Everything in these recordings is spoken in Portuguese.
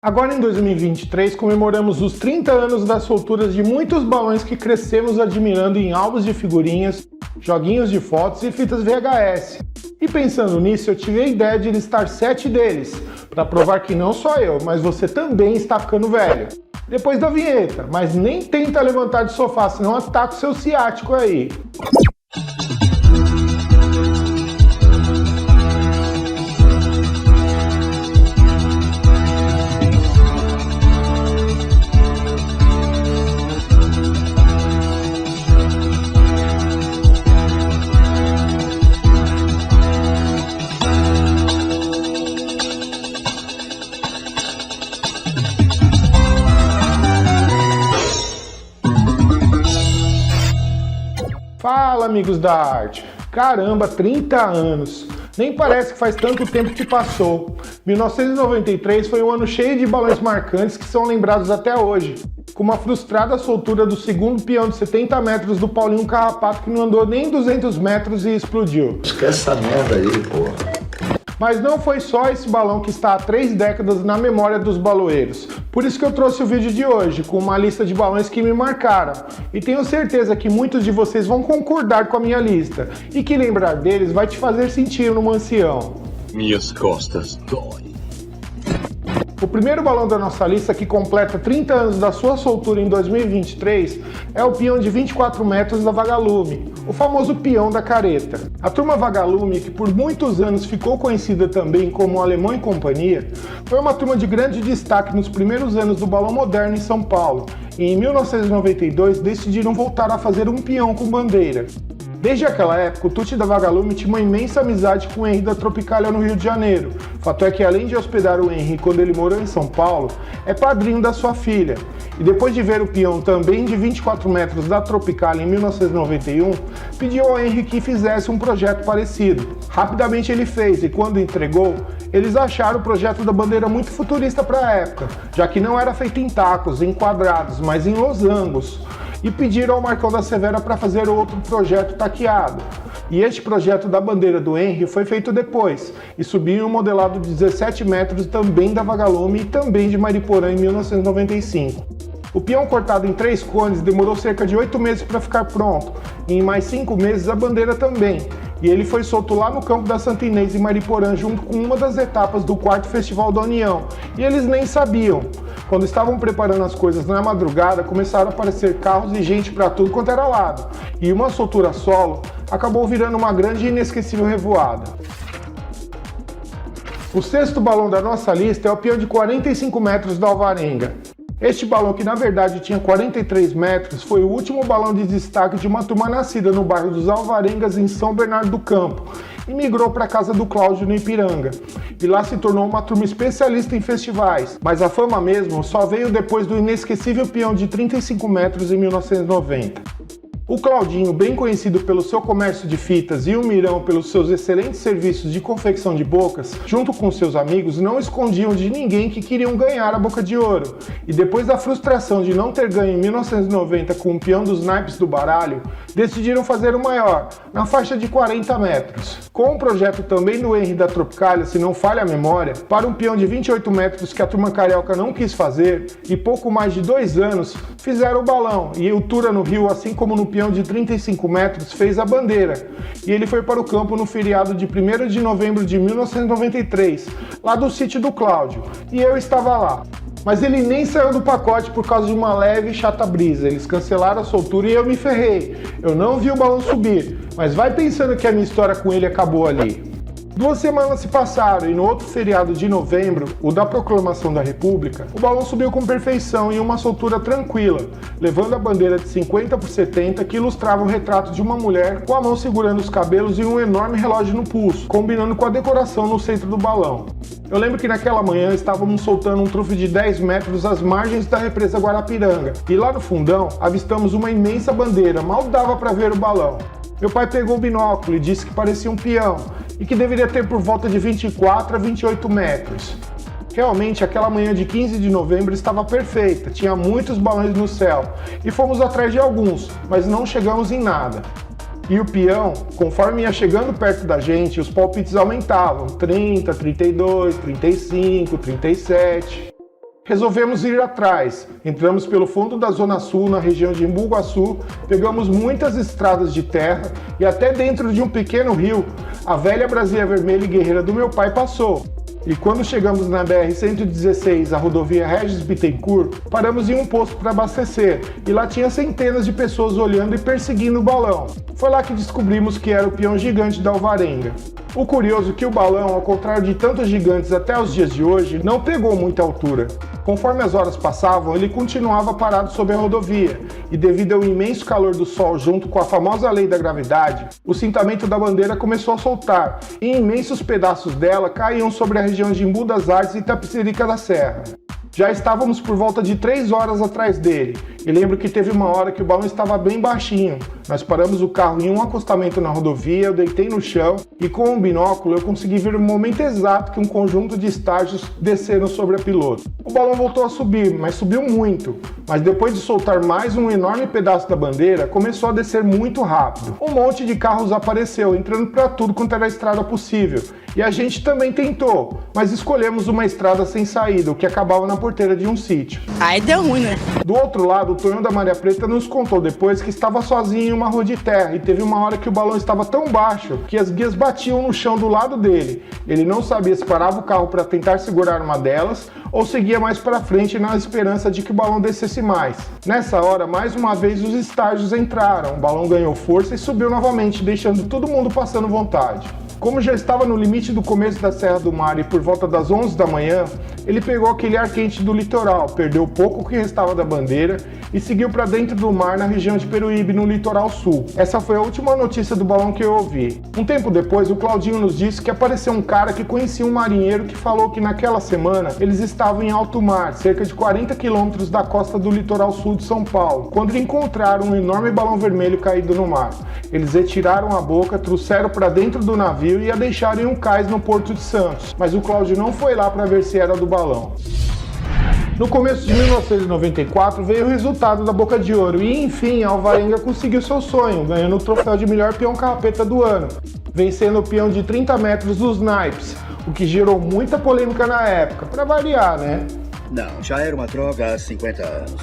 Agora em 2023 comemoramos os 30 anos das solturas de muitos balões que crescemos admirando em álbuns de figurinhas, joguinhos de fotos e fitas VHS. E pensando nisso, eu tive a ideia de listar 7 deles, para provar que não só eu, mas você também está ficando velho. Depois da vinheta, mas nem tenta levantar do sofá, senão ataca o seu ciático aí. Fala, amigos da arte! Caramba, 30 anos! Nem parece que faz tanto tempo que passou. 1993 foi um ano cheio de balões marcantes que são lembrados até hoje, com uma frustrada soltura do segundo peão de 70 metros do Paulinho Carrapato que não andou nem 200 metros e explodiu. Esquece essa merda aí, porra. Mas não foi só esse balão que está há 3 décadas na memória dos baloeiros. Por isso que eu trouxe o vídeo de hoje, com uma lista de balões que me marcaram. E tenho certeza que muitos de vocês vão concordar com a minha lista, e que lembrar deles vai te fazer sentir no ancião. Minhas costas doem. O primeiro balão da nossa lista, que completa 30 anos da sua soltura em 2023, é o peão de 24 metros da Vagalume, o famoso peão da careta. A turma Vagalume, que por muitos anos ficou conhecida também como Alemão e Companhia, foi uma turma de grande destaque nos primeiros anos do balão moderno em São Paulo, e em 1992 decidiram voltar a fazer um peão com bandeira. Desde aquela época, o Tuti da Vagalume tinha uma imensa amizade com o Henry da Tropicália no Rio de Janeiro. Fato é que, além de hospedar o Henry quando ele morou em São Paulo, é padrinho da sua filha. E depois de ver o peão também de 24 metros da Tropicália em 1991, pediu ao Henry que fizesse um projeto parecido. Rapidamente ele fez, e quando entregou, eles acharam o projeto da bandeira muito futurista para a época, já que não era feito em tacos, em quadrados, mas em losangos. E pediram ao Marcão da Severa para fazer outro projeto taqueado. E este projeto da bandeira do Henry foi feito depois, e subiu em um modelado de 17 metros também da Vagalume e também de Mariporã em 1995. O peão cortado em 3 cones demorou cerca de 8 meses para ficar pronto, e em mais 5 meses a bandeira também. E ele foi solto lá no campo da Santa Inês em Mariporã junto com uma das etapas do 4º Festival da União, e eles nem sabiam. Quando estavam preparando as coisas na madrugada, começaram a aparecer carros e gente para tudo quanto era lado, e uma soltura solo acabou virando uma grande e inesquecível revoada. O 6º balão da nossa lista é o peão de 45 metros da Alvarenga. Este balão, que na verdade tinha 43 metros, foi o último balão de destaque de uma turma nascida no bairro dos Alvarengas, em São Bernardo do Campo, e migrou para a casa do Cláudio no Ipiranga. E lá se tornou uma turma especialista em festivais, mas a fama mesmo só veio depois do inesquecível peão de 35 metros em 1990. O Claudinho, bem conhecido pelo seu comércio de fitas, e o Mirão pelos seus excelentes serviços de confecção de bocas, junto com seus amigos, não escondiam de ninguém que queriam ganhar a Boca de Ouro. E depois da frustração de não ter ganho em 1990 com o peão dos naipes do baralho, decidiram fazer o maior, na faixa de 40 metros. Com um projeto também do Henry da Tropicália, se não falha a memória, para um peão de 28 metros que a turma carioca não quis fazer, e pouco mais de 2 anos, fizeram o balão, e o Tura no Rio, assim como no peão de 35 metros, fez a bandeira, e ele foi para o campo no feriado de 1º de novembro de 1993, lá do sítio do Cláudio, e eu estava lá. Mas ele nem saiu do pacote por causa de uma leve e chata brisa. Eles cancelaram a soltura e eu me ferrei. Eu não vi o balão subir, mas vai pensando que a minha história com ele acabou ali. 2 semanas se passaram e no outro feriado de novembro, o da Proclamação da República, o balão subiu com perfeição em uma soltura tranquila, levando a bandeira de 50 por 70 que ilustrava o retrato de uma mulher com a mão segurando os cabelos e um enorme relógio no pulso, combinando com a decoração no centro do balão. Eu lembro que naquela manhã estávamos soltando um trufo de 10 metros às margens da represa Guarapiranga, e lá no fundão avistamos uma imensa bandeira, mal dava para ver o balão. Meu pai pegou o binóculo e disse que parecia um peão, e que deveria ter por volta de 24 a 28 metros. Realmente, aquela manhã de 15 de novembro estava perfeita, tinha muitos balões no céu, e fomos atrás de alguns, mas não chegamos em nada. E o peão, conforme ia chegando perto da gente, os palpites aumentavam, 30, 32, 35, 37... Resolvemos ir atrás. Entramos pelo fundo da Zona Sul, na região de Embu-Guaçu, pegamos muitas estradas de terra e até dentro de um pequeno rio, a velha Brasília Vermelha e Guerreira do meu pai passou. E quando chegamos na BR-116, a rodovia Regis Bittencourt, paramos em um posto para abastecer e lá tinha centenas de pessoas olhando e perseguindo o balão. Foi lá que descobrimos que era o peão gigante da Alvarenga. O curioso é que o balão, ao contrário de tantos gigantes até os dias de hoje, não pegou muita altura. Conforme as horas passavam, ele continuava parado sobre a rodovia, e devido ao imenso calor do sol junto com a famosa lei da gravidade, o cintamento da bandeira começou a soltar, e imensos pedaços dela caíam sobre a região de Embu das Artes e Itapecerica da Serra. Já estávamos por volta de 3 horas atrás dele, e lembro que teve uma hora que o balão estava bem baixinho. Nós paramos o carro em um acostamento na rodovia, eu deitei no chão e com um binóculo eu consegui ver o momento exato que um conjunto de estágios desceram sobre a piloto. O balão voltou a subir, mas subiu muito. Mas depois de soltar mais um enorme pedaço da bandeira, começou a descer muito rápido. Um monte de carros apareceu, entrando para tudo quanto era estrada possível. E a gente também tentou, mas escolhemos uma estrada sem saída, o que acabava na porteira de um sítio. Aí deu ruim, né? Do outro lado, o Tonhão da Maria Preta nos contou depois que estava sozinho em uma rua de terra e teve uma hora que o balão estava tão baixo que as guias batiam no chão do lado dele. Ele não sabia se parava o carro para tentar segurar uma delas ou seguia mais para frente na esperança de que o balão descesse mais. Nessa hora, mais uma vez os estágios entraram, o balão ganhou força e subiu novamente, deixando todo mundo passando vontade. Como já estava no limite do começo da Serra do Mar e por volta das 11 da manhã, ele pegou aquele ar quente do litoral, perdeu pouco que restava da bandeira e seguiu para dentro do mar na região de Peruíbe, no litoral sul. Essa foi a última notícia do balão que eu ouvi. Um tempo depois, o Claudinho nos disse que apareceu um cara que conhecia um marinheiro que falou que naquela semana eles estavam em alto mar, cerca de 40 quilômetros da costa do litoral sul de São Paulo, quando encontraram um enorme balão vermelho caído no mar. Eles retiraram a boca, trouxeram para dentro do navio e a deixaram em um cais no Porto de Santos, mas o Cláudio não foi lá para ver se era do balão. No começo de 1994 veio o resultado da Boca de Ouro e, enfim, a Alvarenga conseguiu seu sonho, ganhando o troféu de melhor peão carrapeta do ano, vencendo o peão de 30 metros dos naipes, o que gerou muita polêmica na época, para variar, né? Não, já era uma droga há 50 anos.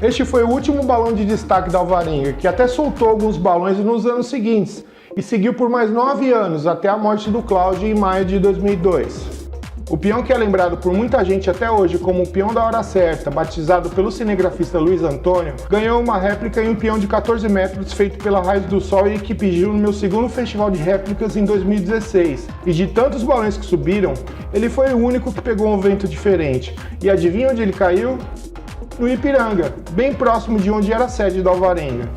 Este foi o último balão de destaque da Alvarenga, que até soltou alguns balões nos anos seguintes, e seguiu por mais 9 anos, até a morte do Cláudio em maio de 2002. O peão que é lembrado por muita gente até hoje como o peão da hora certa, batizado pelo cinegrafista Luiz Antônio, ganhou uma réplica em um peão de 14 metros feito pela Raios do Sol e Equipe Gil no meu segundo festival de réplicas em 2016. E de tantos balões que subiram, ele foi o único que pegou um vento diferente. E adivinha onde ele caiu? No Ipiranga, bem próximo de onde era a sede da Alvarenga.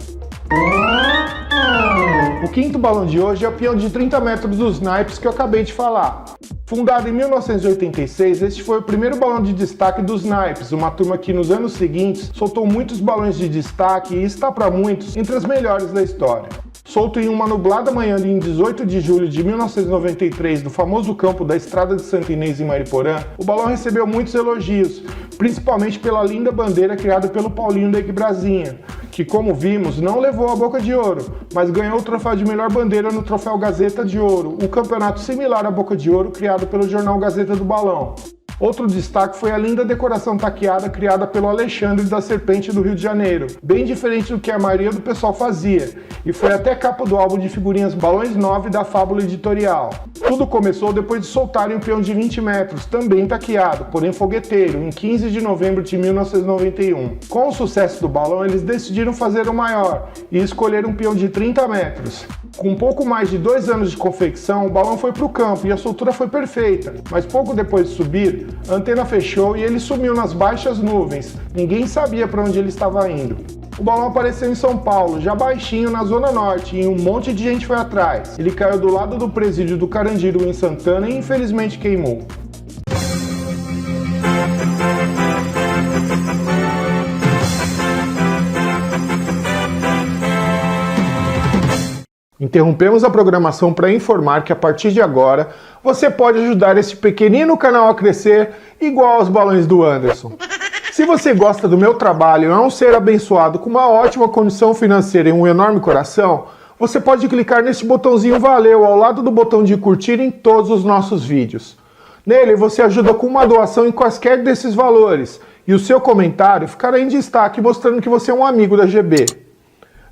O quinto balão de hoje é o peão de 30 metros dos naipes que eu acabei de falar. Fundado em 1986, este foi o primeiro balão de destaque dos naipes, uma turma que nos anos seguintes soltou muitos balões de destaque e está para muitos entre as melhores da história. Solto em uma nublada manhã de 18 de julho de 1993 no famoso campo da Estrada de Santa Inês em Mariporã, o balão recebeu muitos elogios, principalmente pela linda bandeira criada pelo Paulinho da Equibrasinha, que, como vimos, não levou a Boca de Ouro, mas ganhou o troféu de melhor bandeira no Troféu Gazeta de Ouro, um campeonato similar à Boca de Ouro criado pelo jornal Gazeta do Balão. Outro destaque foi a linda decoração taqueada criada pelo Alexandre da Serpente do Rio de Janeiro, bem diferente do que a maioria do pessoal fazia, e foi até capa do álbum de figurinhas Balões 9 da Fábula Editorial. Tudo começou depois de soltarem um peão de 20 metros, também taqueado, porém fogueteiro, em 15 de novembro de 1991. Com o sucesso do balão, eles decidiram fazer o maior e escolheram um peão de 30 metros. Com pouco mais de 2 anos de confecção, o balão foi para o campo e a soltura foi perfeita, mas pouco depois de subir, a antena fechou e ele sumiu nas baixas nuvens. Ninguém sabia para onde ele estava indo. O balão apareceu em São Paulo, já baixinho na Zona Norte, e um monte de gente foi atrás. Ele caiu do lado do presídio do Carandiru em Santana e infelizmente queimou. Interrompemos a programação para informar que a partir de agora você pode ajudar este pequenino canal a crescer igual aos balões do Anderson. Se você gosta do meu trabalho e é um ser abençoado com uma ótima condição financeira e um enorme coração, você pode clicar neste botãozinho Valeu ao lado do botão de curtir em todos os nossos vídeos. Nele você ajuda com uma doação em quaisquer desses valores e o seu comentário ficará em destaque mostrando que você é um amigo da GB.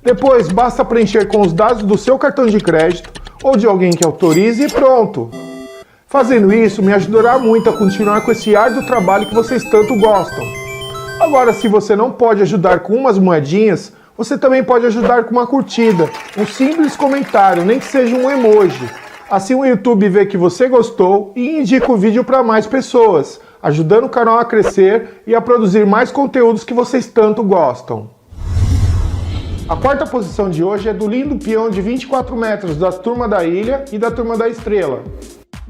Depois, basta preencher com os dados do seu cartão de crédito ou de alguém que autorize e pronto! Fazendo isso me ajudará muito a continuar com esse árduo trabalho que vocês tanto gostam. Agora, se você não pode ajudar com umas moedinhas, você também pode ajudar com uma curtida, um simples comentário, nem que seja um emoji. Assim o YouTube vê que você gostou e indica o vídeo para mais pessoas, ajudando o canal a crescer e a produzir mais conteúdos que vocês tanto gostam. A quarta posição de hoje é do lindo peão de 24 metros da Turma da Ilha e da Turma da Estrela.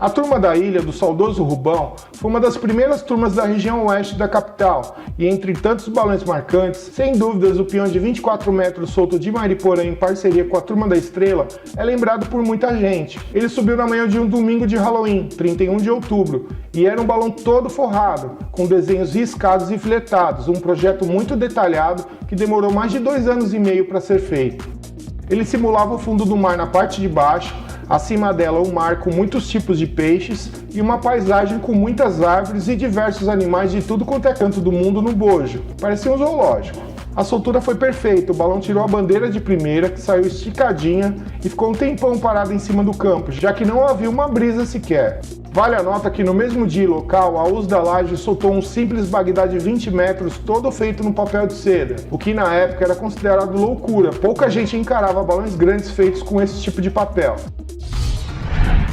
A Turma da Ilha, do saudoso Rubão, foi uma das primeiras turmas da região oeste da capital, e entre tantos balões marcantes, sem dúvidas o peão de 24 metros solto de Mariporã em parceria com a Turma da Estrela é lembrado por muita gente. Ele subiu na manhã de um domingo de Halloween, 31 de outubro, e era um balão todo forrado, com desenhos riscados e filetados, um projeto muito detalhado que demorou mais de 2 anos e meio para ser feito. Ele simulava o fundo do mar na parte de baixo, acima dela um mar com muitos tipos de peixes e uma paisagem com muitas árvores e diversos animais de tudo quanto é canto do mundo no bojo. Parecia um zoológico. A soltura foi perfeita, o balão tirou a bandeira de primeira, que saiu esticadinha e ficou um tempão parado em cima do campo, já que não havia uma brisa sequer. Vale a nota que no mesmo dia e local, a US da Laje soltou um simples Bagdá de 20 metros todo feito no papel de seda, o que na época era considerado loucura, pouca gente encarava balões grandes feitos com esse tipo de papel.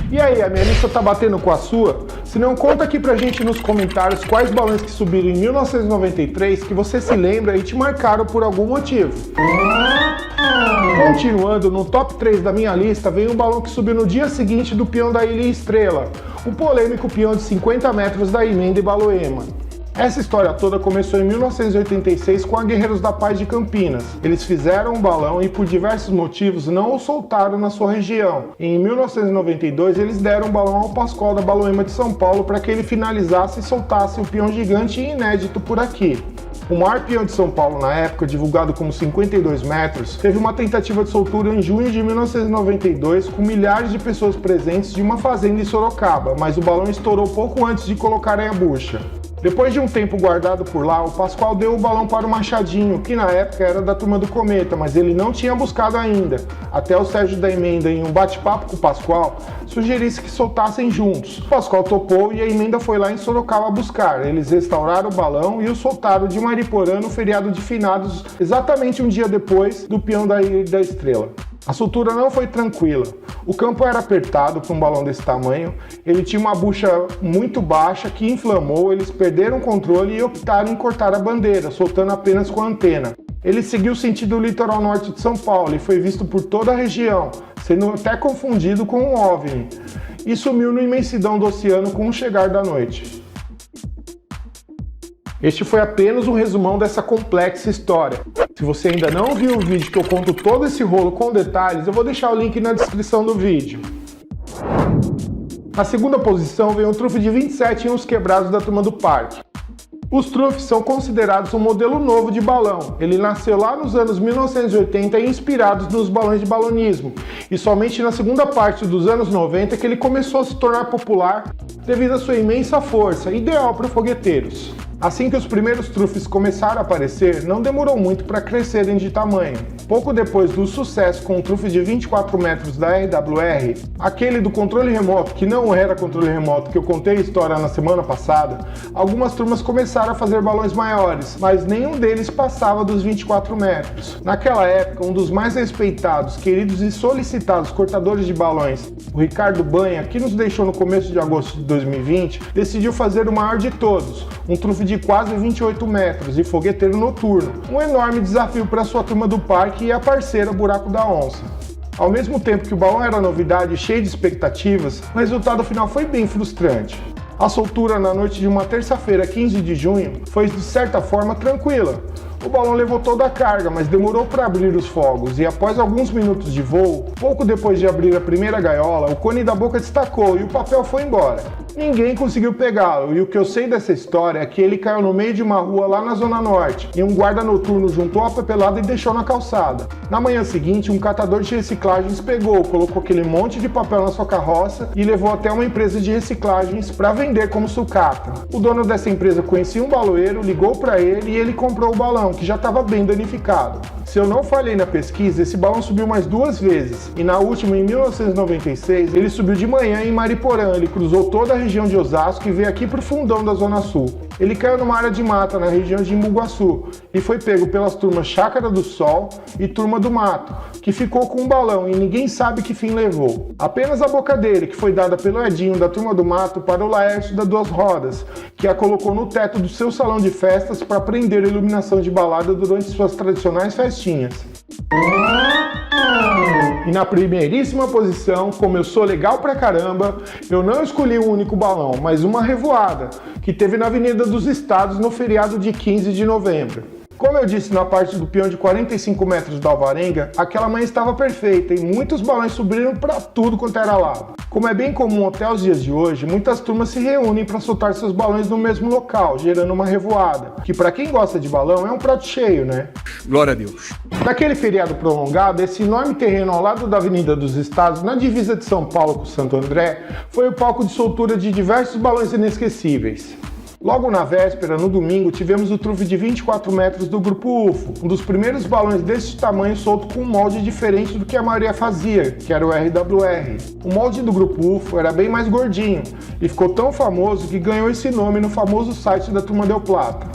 E aí, a minha lista tá batendo com a sua? Se não, conta aqui pra gente nos comentários quais balões que subiram em 1993 que você se lembra e te marcaram por algum motivo. Continuando, no top 3 da minha lista vem um balão que subiu no dia seguinte do peão da Ilha Estrela, o polêmico peão de 50 metros da Emenda e Baloema. Essa história toda começou em 1986 com a Guerreiros da Paz de Campinas. Eles fizeram um balão e por diversos motivos não o soltaram na sua região. E em 1992 eles deram um balão ao Pascoal da Baloema de São Paulo para que ele finalizasse e soltasse o peão gigante e inédito por aqui. O maior peão de São Paulo na época, divulgado como 52 metros, teve uma tentativa de soltura em junho de 1992 com milhares de pessoas presentes de uma fazenda em Sorocaba, mas o balão estourou pouco antes de colocarem a bucha. Depois de um tempo guardado por lá, o Pascoal deu o balão para o Machadinho, que na época era da Turma do Cometa, mas ele não tinha buscado ainda, até o Sérgio da Emenda, em um bate-papo com o Pascoal, sugerisse que soltassem juntos. O Pascoal topou e a Emenda foi lá em Sorocaba buscar. Eles restauraram o balão e o soltaram de Mariporã no feriado de finados, exatamente um dia depois do peão da Ilha da Estrela. A soltura não foi tranquila. O campo era apertado para um balão desse tamanho, ele tinha uma bucha muito baixa que inflamou, eles perderam o controle e optaram em cortar a bandeira, soltando apenas com a antena. Ele seguiu sentido litoral norte de São Paulo e foi visto por toda a região, sendo até confundido com um OVNI, e sumiu na imensidão do oceano com o chegar da noite. Este foi apenas um resumão dessa complexa história. Se você ainda não viu o vídeo que eu conto todo esse rolo com detalhes, eu vou deixar o link na descrição do vídeo. Na segunda posição vem um trufo de 27 em uns quebrados da Turma do Parque. Os trufes são considerados um modelo novo de balão. Ele nasceu lá nos anos 1980 e inspirados nos balões de balonismo, e somente na segunda parte dos anos 90 que ele começou a se tornar popular devido à sua imensa força, ideal para fogueteiros. Assim que os primeiros trufes começaram a aparecer, não demorou muito para crescerem de tamanho. Pouco depois do sucesso com o trufe de 24 metros da RWR, aquele do controle remoto, que não era controle remoto, que eu contei a história na semana passada, algumas turmas começaram a fazer balões maiores, mas nenhum deles passava dos 24 metros. Naquela época, um dos mais respeitados, queridos e solicitados cortadores de balões, o Ricardo Banha, que nos deixou no começo de agosto de 2020, decidiu fazer o maior de todos, um trufe de quase 28 metros e fogueteiro noturno, um enorme desafio para sua Turma do Parque e a parceira Buraco da Onça. Ao mesmo tempo que o balão era novidade e cheio de expectativas, o resultado final foi bem frustrante. A soltura na noite de uma terça-feira, 15 de junho, foi de certa forma tranquila. O balão levou toda a carga, mas demorou para abrir os fogos e após alguns minutos de voo, pouco depois de abrir a primeira gaiola, o cone da boca destacou e o papel foi embora. Ninguém conseguiu pegá-lo e o que eu sei dessa história é que ele caiu no meio de uma rua lá na Zona Norte e um guarda noturno juntou a papelada e deixou na calçada. Na manhã seguinte, um catador de reciclagens pegou, colocou aquele monte de papel na sua carroça e levou até uma empresa de reciclagens para vender como sucata. O dono dessa empresa conhecia um baloeiro, ligou para ele e ele comprou o balão, que já estava bem danificado. Se eu não falhei na pesquisa, esse balão subiu mais 2 vezes e na última, em 1996, ele subiu de manhã em Mariporã, ele cruzou toda a região de Osasco e veio aqui para o fundão da Zona Sul. Ele caiu numa área de mata na região de Imbuguaçu e foi pego pelas turmas Chácara do Sol e Turma do Mato, que ficou com um balão e ninguém sabe que fim levou. Apenas a boca dele, que foi dada pelo Edinho da Turma do Mato para o Laércio da Duas Rodas, que a colocou no teto do seu salão de festas para prender a iluminação de balada durante suas tradicionais festinhas. E na primeiríssima posição, como eu sou legal pra caramba, eu não escolhi um único balão, mas uma revoada, que teve na Avenida dos Estados no feriado de 15 de novembro. Como eu disse na parte do peão de 45 metros da Alvarenga, aquela manhã estava perfeita e muitos balões subiram para tudo quanto era lado. Como é bem comum até os dias de hoje, muitas turmas se reúnem para soltar seus balões no mesmo local, gerando uma revoada, que para quem gosta de balão é um prato cheio, né? Glória a Deus. Naquele feriado prolongado, esse enorme terreno ao lado da Avenida dos Estados, na divisa de São Paulo com Santo André, foi o palco de soltura de diversos balões inesquecíveis. Logo na véspera, no domingo, tivemos o trufe de 24 metros do Grupo UFO, um dos primeiros balões desse tamanho solto com um molde diferente do que a maioria fazia, que era o RWR. O molde do Grupo UFO era bem mais gordinho e ficou tão famoso que ganhou esse nome no famoso site da Turma Del Plata.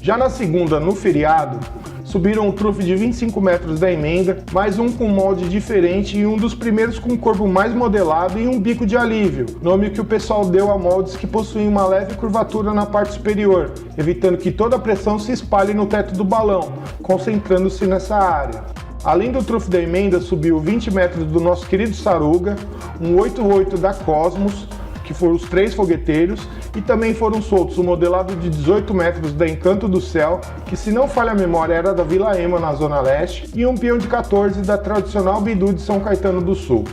Já na segunda, no feriado, subiram um trufe de 25 metros da emenda, mais um com molde diferente e um dos primeiros com um corpo mais modelado e um bico de alívio, nome que o pessoal deu a moldes que possuem uma leve curvatura na parte superior, evitando que toda a pressão se espalhe no teto do balão, concentrando-se nessa área. Além do trufe da emenda, subiu 20 metros do nosso querido Saruga, um 88 da Cosmos, que foram os 3 fogueteiros, e também foram soltos o modelado de 18 metros da Encanto do Céu, que se não falha a memória era da Vila Ema na Zona Leste, e um peão de 14 da tradicional Bidu de São Caetano do Sul.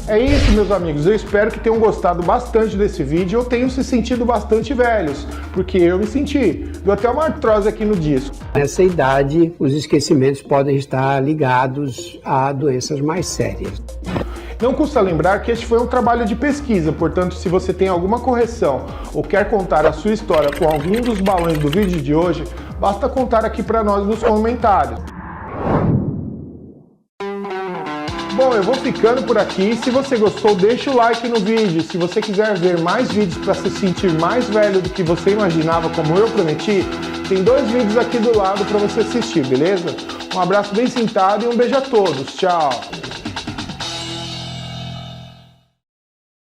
É isso, meus amigos, eu espero que tenham gostado bastante desse vídeo ou tenham se sentido bastante velhos, porque eu me senti. Deu até uma artrose aqui no disco. Nessa idade, os esquecimentos podem estar ligados a doenças mais sérias. Não custa lembrar que este foi um trabalho de pesquisa, portanto, se você tem alguma correção ou quer contar a sua história com algum dos balões do vídeo de hoje, basta contar aqui para nós nos comentários. Bom, eu vou ficando por aqui. Se você gostou, deixa o like no vídeo. Se você quiser ver mais vídeos para se sentir mais velho do que você imaginava, como eu prometi, tem 2 vídeos aqui do lado para você assistir, beleza? Um abraço bem sentado e um beijo a todos. Tchau!